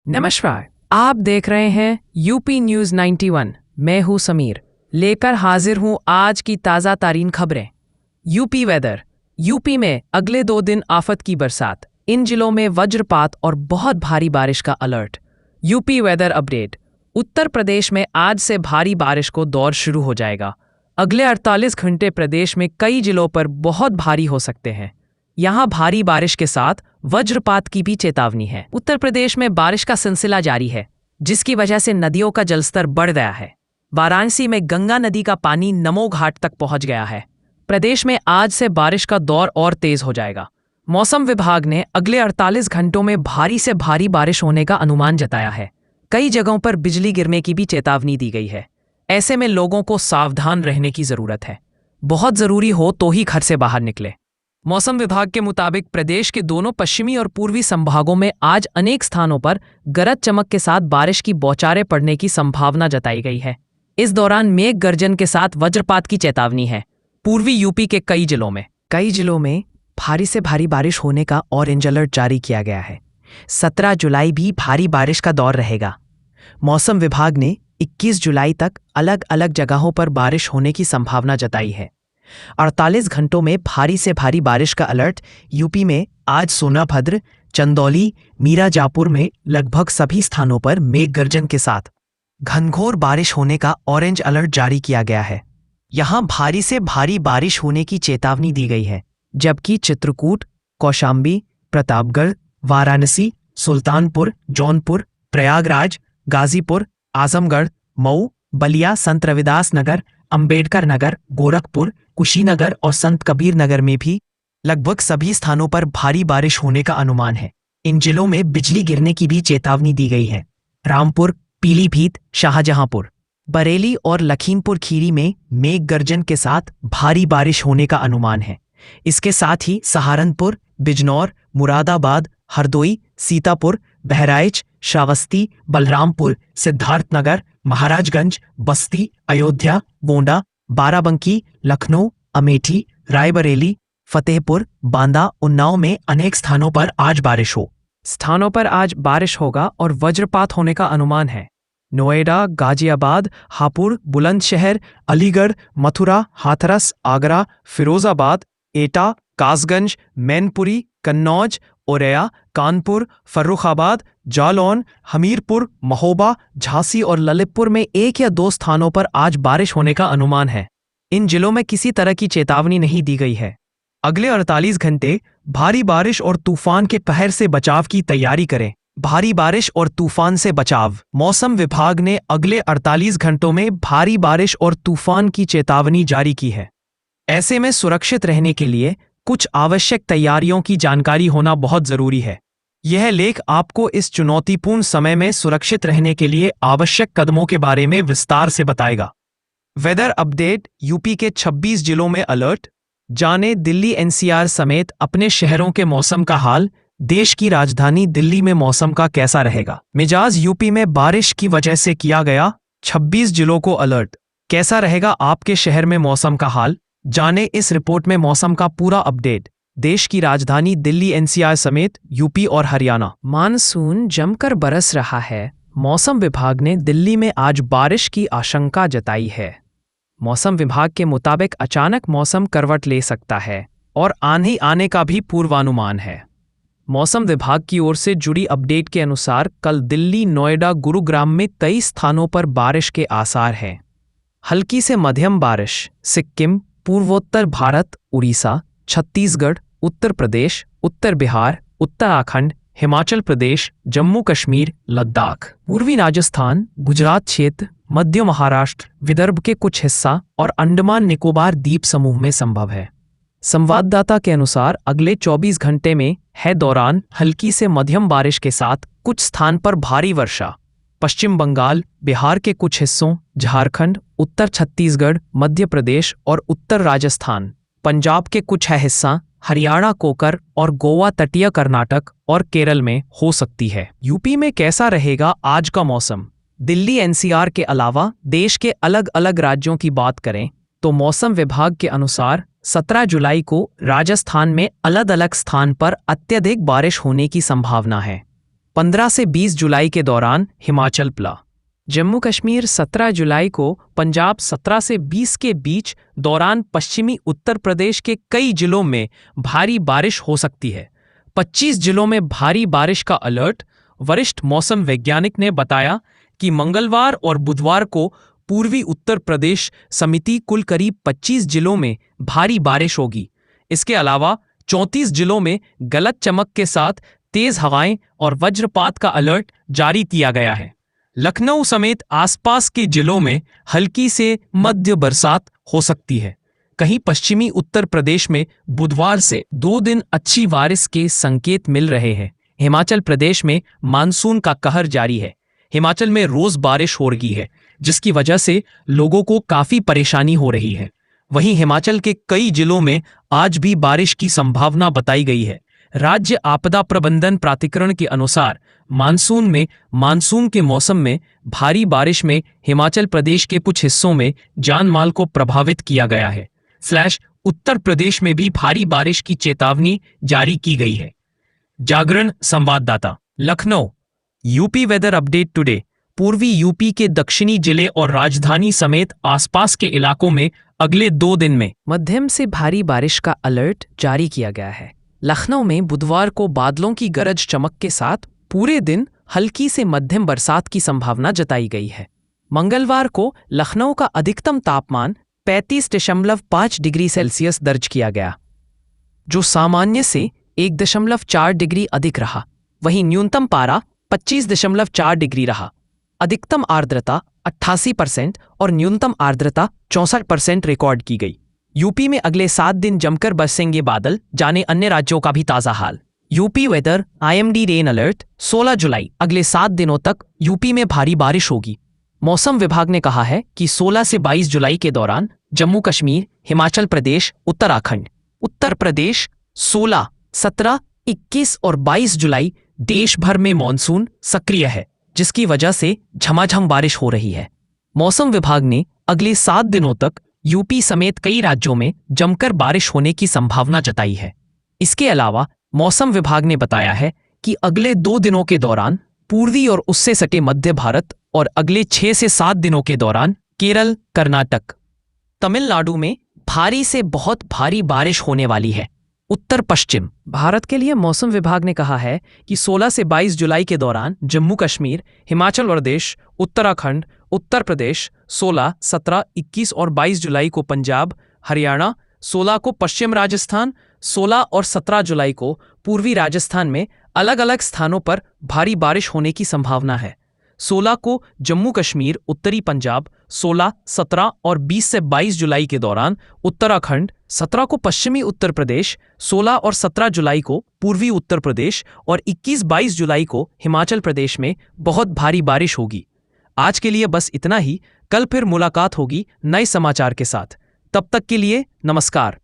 नमस्कार, आप देख रहे हैं यूपी न्यूज 91। मैं हूं समीर, लेकर हाजिर हूं आज की ताज़ा तारीन खबरें। UP weather. यूपी में अगले 2 दिन आफत की बरसात, इन जिलों में वज्रपात और बहुत भारी बारिश का alert. UP weather update. Uttar Pradesh में आज से भारी बारिश को दौर शुरू हो जाएगा। अगले 48 घंटे प्रदेश में कई जिलों पर बहुत भारी हो सकते हैं। यहां भारी बारिश के साथ वज्रपात की भी चेतावनी है। उत्तर प्रदेश में बारिश का सिलसिला जारी है, जिसकी वजह से नदियों का जलस्तर बढ़ गया है। वाराणसी में गंगा नदी का पानी नमो घाट तक पहुंच गया है। प्रदेश में आज से बारिश का दौर और तेज हो जाएगा। मौसम विभाग ने अगले 48 घंटों में भारी से भारी बारिश होने का अनुमान जताया है। कई जगहों पर बिजली गिरने की भी चेतावनी दी गई है। ऐसे में लोगों को सावधान रहने की जरूरत है। बहुत जरूरी हो तो ही घर से बाहर निकले। मौसम विभाग के मुताबिक प्रदेश के दोनों पश्चिमी और पूर्वी संभागों में आज अनेक स्थानों पर गरज चमक के साथ बारिश की बौछारें पड़ने की संभावना जताई गई है। इस दौरान मेघ गर्जन के साथ वज्रपात की चेतावनी है। पूर्वी यूपी के कई जिलों में भारी से भारी बारिश होने का ऑरेंज अलर्ट जारी किया गया है। 17 जुलाई भी भारी बारिश का दौर रहेगा। मौसम विभाग ने 21 जुलाई तक अलग अलग जगहों पर बारिश होने की संभावना जताई है। 48 घंटों में भारी से भारी बारिश का अलर्ट यूपी में आज सोनाभद्र, चंदौली, मीराजापुर में लगभग सभी स्थानों पर मेघ गर्जन के साथ घनघोर बारिश होने का ऑरेंज अलर्ट जारी किया गया है। यहां भारी से भारी बारिश होने की चेतावनी दी गई है, जबकि चित्रकूट, कौशाम्बी, प्रतापगढ़, वाराणसी, सुल्तानपुर, जौनपुर, प्रयागराज, गाजीपुर, आजमगढ़, मऊ, बलिया, संत रविदास नगर, अंबेडकर नगर, गोरखपुर, कुशीनगर और संत कबीर नगर में भी लगभग सभी स्थानों पर भारी बारिश होने का अनुमान है। इन जिलों में बिजली गिरने की भी चेतावनी दी गई है। रामपुर, पीलीभीत, शाहजहांपुर, बरेली और लखीमपुर खीरी में मेघ गर्जन के साथ भारी बारिश होने का अनुमान है। इसके साथ ही सहारनपुर, बिजनौर, मुरादाबाद, हरदोई, सीतापुर, बहराइच, श्रावस्ती, बलरामपुर, सिद्धार्थनगर, महाराजगंज, बस्ती, अयोध्या, गोंडा, बाराबंकी, लखनऊ, अमेठी, रायबरेली, फतेहपुर, बांदा, उन्नाव में अनेक स्थानों पर आज बारिश होगा और वज्रपात होने का अनुमान है। नोएडा, गाजियाबाद, हापुड़, बुलंदशहर, अलीगढ़, मथुरा, हाथरस, आगरा, फिरोजाबाद, एटा, कासगंज, मैनपुरी, कन्नौज, औरैया, कानपुर, फर्रुखाबाद, जालौन, हमीरपुर, महोबा, झांसी और ललितपुर में 1 या 2 स्थानों पर आज बारिश होने का अनुमान है। इन जिलों में किसी तरह की चेतावनी नहीं दी गई है। अगले 48 घंटे भारी बारिश और तूफान के कहर से बचाव की तैयारी करें। भारी बारिश और तूफान से बचाव। मौसम विभाग ने अगले 48 घंटों में भारी बारिश और तूफान की चेतावनी जारी की है। ऐसे में सुरक्षित रहने के लिए कुछ आवश्यक तैयारियों की जानकारी होना बहुत जरूरी है। यह लेख आपको इस चुनौतीपूर्ण समय में सुरक्षित रहने के लिए आवश्यक कदमों के बारे में विस्तार से बताएगा। Weather update. यूपी के 26 जिलों में अलर्ट। जाने दिल्ली एनसीआर समेत अपने शहरों के मौसम का हाल। देश की राजधानी दिल्ली में मौसम का कैसा रहेगा? मिजाज यूपी में बारिश की वजह से किया गया 26 जिलों को अलर्ट। कैसा रहेगा आपके शहर में मौसम का हाल? जाने इस रिपोर्ट में मौसम का पूरा अपडेट। देश की राजधानी दिल्ली एनसीआर समेत यूपी और हरियाणा। मानसून जमकर बरस रहा है। मौसम विभाग ने दिल्ली में आज बारिश की आशंका जताई है। मौसम विभाग के मुताबिक अचानक मौसम करवट ले सकता है और आंधी आने का भी पूर्वानुमान है। मौसम विभाग की ओर से जुड़ी अपडेट के अनुसार कल दिल्ली, नोएडा, गुरुग्राम में 23 स्थानों पर बारिश के आसार हैं। हल्की से मध्यम बारिश सिक्किम, पूर्वोत्तर भारत, उड़ीसा, छत्तीसगढ़, उत्तर प्रदेश, उत्तर बिहार, उत्तराखंड, हिमाचल प्रदेश, जम्मू कश्मीर, लद्दाख, पूर्वी राजस्थान, गुजरात क्षेत्र, मध्य महाराष्ट्र, विदर्भ के कुछ हिस्सा और अंडमान निकोबार द्वीप समूह में संभव है। संवाददाता के अनुसार अगले 24 घंटे में है दौरान हल्की से मध्यम बारिश के साथ कुछ स्थान पर भारी वर्षा। पश्चिम बंगाल, बिहार के कुछ हिस्सों, झारखंड, उत्तर छत्तीसगढ़, मध्य प्रदेश और उत्तर राजस्थान, पंजाब के कुछ हिस्सा, हरियाणा, कोकर और गोवा, तटीय कर्नाटक और केरल में हो सकती है। यूपी में कैसा रहेगा आज का मौसम? दिल्ली एनसीआर के अलावा देश के अलग अलग राज्यों की बात करें तो मौसम विभाग के अनुसार 17 जुलाई को राजस्थान में अलग अलग स्थान पर अत्यधिक बारिश होने की संभावना है। 15 से 20 जुलाई के दौरान हिमाचल प्ला। जम्मू कश्मीर 17 जुलाई को, पंजाब 17 से 20 के बीच दौरान पश्चिमी उत्तर प्रदेश के कई जिलों में भारी बारिश हो सकती है। 25 जिलों में भारी बारिश का अलर्ट। वरिष्ठ मौसम वैज्ञानिक ने बताया कि मंगलवार और बुधवार को पूर्वी उत्तर प्रदेश समिति कुल करीब 25 जिलों में भारी बारिश होगी। इसके अलावा 34 जिलों में गलत चमक के साथ तेज हवाएं और वज्रपात का अलर्ट जारी किया गया है। लखनऊ समेत आसपास के जिलों में हल्की से मध्य बरसात हो सकती है। कहीं पश्चिमी उत्तर प्रदेश में बुधवार से 2 दिन अच्छी बारिश के संकेत मिल रहे हैं। हिमाचल प्रदेश में मानसून का कहर जारी है। हिमाचल में रोज बारिश हो रही है, जिसकी वजह से लोगों को काफी परेशानी हो रही है। वहीं हिमाचल के कई जिलों में आज भी बारिश की संभावना बताई गई है। राज्य आपदा प्रबंधन प्राधिकरण के अनुसार मानसून के मौसम में भारी बारिश में हिमाचल प्रदेश के कुछ हिस्सों में जान माल को प्रभावित किया गया है। उत्तर प्रदेश में भी भारी बारिश की चेतावनी जारी की गई है। जागरण संवाददाता, Lucknow. UP weather update today. पूर्वी यूपी के दक्षिणी जिले और राजधानी समेत आसपास के इलाकों में अगले 2 दिन में मध्यम से भारी बारिश का अलर्ट जारी किया गया है। लखनऊ में बुधवार को बादलों की गरज चमक के साथ पूरे दिन हल्की से मध्यम बरसात की संभावना जताई गई है। मंगलवार को लखनऊ का अधिकतम तापमान 35.5 डिग्री सेल्सियस दर्ज किया गया, जो सामान्य से 1.4 डिग्री अधिक रहा। वहीं न्यूनतम पारा 25.4 डिग्री रहा। अधिकतम आर्द्रता 88% और न्यूनतम आर्द्रता 64% रिकॉर्ड की गई। यूपी में अगले 7 दिन जमकर बरसेंगे बादल, जाने अन्य राज्यों का भी ताजा हाल। UP weather IMD rain alert. 16 जुलाई, अगले 7 दिनों तक यूपी में भारी बारिश होगी। मौसम विभाग ने कहा है कि 16 से 22 जुलाई के दौरान जम्मू कश्मीर, हिमाचल प्रदेश, उत्तराखंड, उत्तर प्रदेश 16, 17, 21 और 22 जुलाई देश भर में मॉनसून सक्रिय है, जिसकी वजह से झमाझम बारिश हो रही है। मौसम विभाग ने अगले 7 दिनों तक यूपी समेत कई राज्यों में जमकर बारिश होने की संभावना जताई है। इसके अलावा मौसम विभाग ने बताया है कि अगले 2 दिनों के दौरान पूर्वी और उससे सटे मध्य भारत और अगले 6 से 7 दिनों के दौरान केरल, कर्नाटक, तमिलनाडु में भारी से बहुत भारी बारिश होने वाली है। उत्तर पश्चिम भारत के लिए मौसम विभाग ने कहा है कि 16 से 22 जुलाई के दौरान जम्मू कश्मीर, हिमाचल प्रदेश, उत्तराखंड, उत्तर प्रदेश 16, 17, 21 और 22 जुलाई को पंजाब, हरियाणा, 16 को पश्चिम राजस्थान, 16 और 17 जुलाई को पूर्वी राजस्थान में अलग अलग स्थानों पर भारी बारिश होने की संभावना है। 16 को जम्मू कश्मीर, उत्तरी पंजाब, 16, 17 और 20 से 22 जुलाई के दौरान उत्तराखंड, 17 को पश्चिमी उत्तर प्रदेश, 16 और 17 जुलाई को पूर्वी उत्तर प्रदेश और 21-22 जुलाई को हिमाचल प्रदेश में बहुत भारी बारिश होगी। आज के लिए बस इतना ही। कल फिर मुलाकात होगी नए समाचार के साथ। तब तक के लिए नमस्कार।